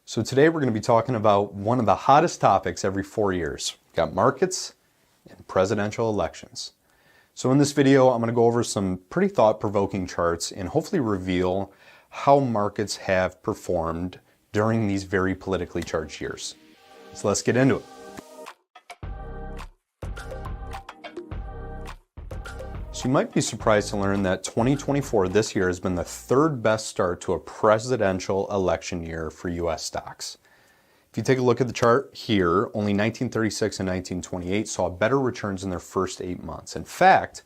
So today we're going to be talking about one of the hottest topics every 4 years. We've got markets and presidential elections. So in this video, I'm going to go over some pretty thought-provoking charts and hopefully reveal how markets have performed during these very politically charged years. So let's get into it. So you might be surprised to learn that 2024 this year has been the third best start to a presidential election year for US stocks. If you take a look at the chart here, only 1936 and 1928 saw better returns in their first 8 months. In fact,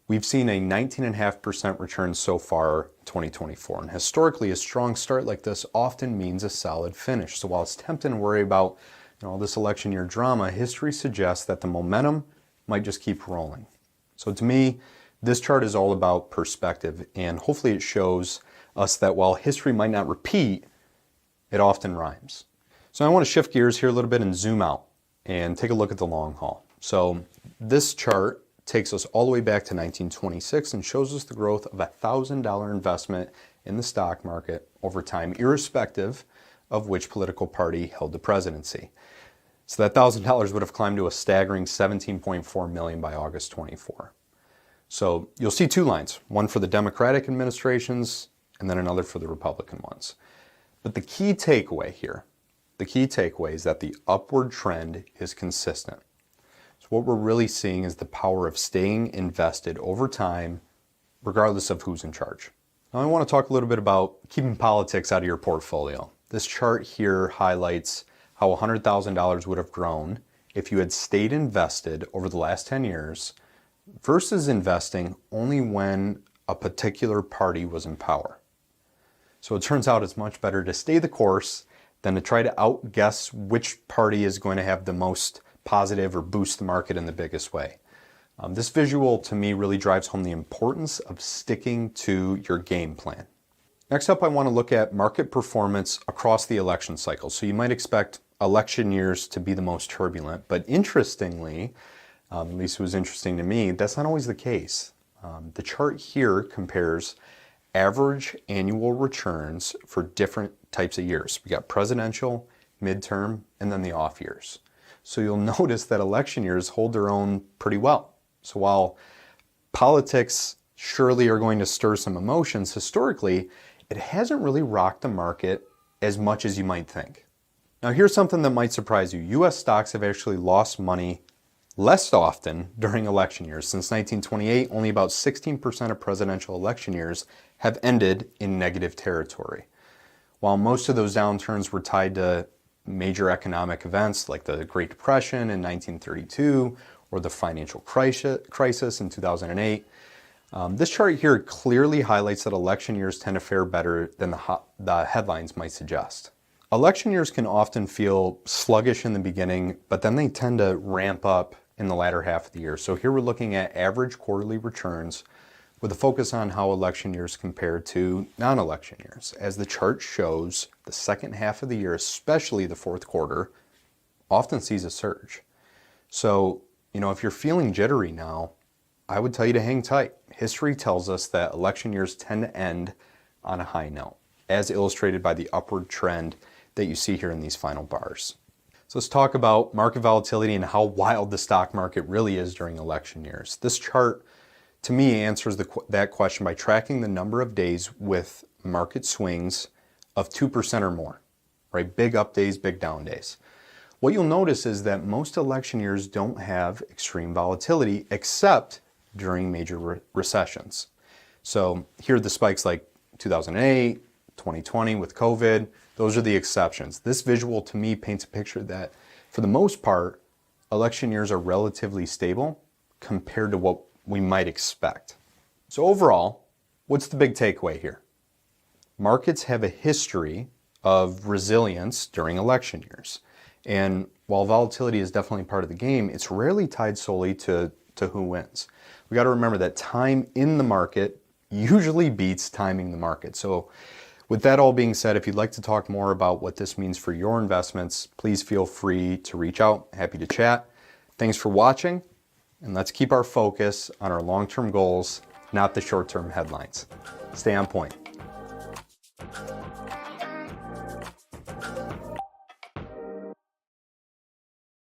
we've seen a 19.5% return so far in 2024. And historically, a strong start like this often means a solid finish. So while it's tempting to worry about all this election year drama, history suggests that the momentum might just keep rolling. So to me, this chart is all about perspective, and hopefully it shows us that while history might not repeat, it often rhymes. So I want to shift gears here a little bit and zoom out and take a look at the long haul. So this chart takes us all the way back to 1926 and shows us the growth of a $1,000 investment in the stock market over time, irrespective of which political party held the presidency. So that $1,000 would have climbed to a staggering $17.4 million by August 24. So you'll see two lines, one for the Democratic administrations and then another for the Republican ones. But the key takeaway is that the upward trend is consistent. So what we're really seeing is the power of staying invested over time, regardless of who's in charge. Now I want to talk a little bit about keeping politics out of your portfolio. This chart here highlights how $100,000 would have grown if you had stayed invested over the last 10 years versus investing only when a particular party was in power. So it turns out it's much better to stay the course than to try to outguess which party is going to have the most positive or boost the market in the biggest way. This visual to me really drives home the importance of sticking to your game plan. Next up, I want to look at market performance across the election cycle. So you might expect election years to be the most turbulent, but interestingly, at least it was interesting to me, that's not always the case. The chart here compares average annual returns for different types of years. We got presidential, midterm, and then the off years. So you'll notice that election years hold their own pretty well. So while politics surely are going to stir some emotions, historically, it hasn't really rocked the market as much as you might think. Now here's something that might surprise you. US stocks have actually lost money less often during election years. Since 1928, only about 16% of presidential election years have ended in negative territory. While most of those downturns were tied to major economic events like the Great Depression in 1932 or the financial crisis in 2008, this chart here clearly highlights that election years tend to fare better than the headlines might suggest. Election years can often feel sluggish in the beginning, but then they tend to ramp up in the latter half of the year. So here we're looking at average quarterly returns with a focus on how election years compare to non-election years. As the chart shows, the second half of the year, especially the fourth quarter, often sees a surge. So, if you're feeling jittery now, I would tell you to hang tight. History tells us that election years tend to end on a high note, as illustrated by the upward trend that you see here in these final bars. So let's talk about market volatility and how wild the stock market really is during election years. This chart, to me, answers that question by tracking the number of days with market swings of 2% or more, right? Big up days, big down days. What you'll notice is that most election years don't have extreme volatility except during major recessions. So here are the spikes like 2008, 2020 with COVID. Those are the exceptions. This visual to me paints a picture that for the most part, election years are relatively stable compared to what we might expect. So overall, what's the big takeaway here? Markets have a history of resilience during election years. And while volatility is definitely part of the game, it's rarely tied solely to who wins. We got to remember that time in the market usually beats timing the market. So with that all being said, if you'd like to talk more about what this means for your investments, please feel free to reach out. Happy to chat. Thanks for watching, and let's keep our focus on our long-term goals, not the short-term headlines. Stay on point.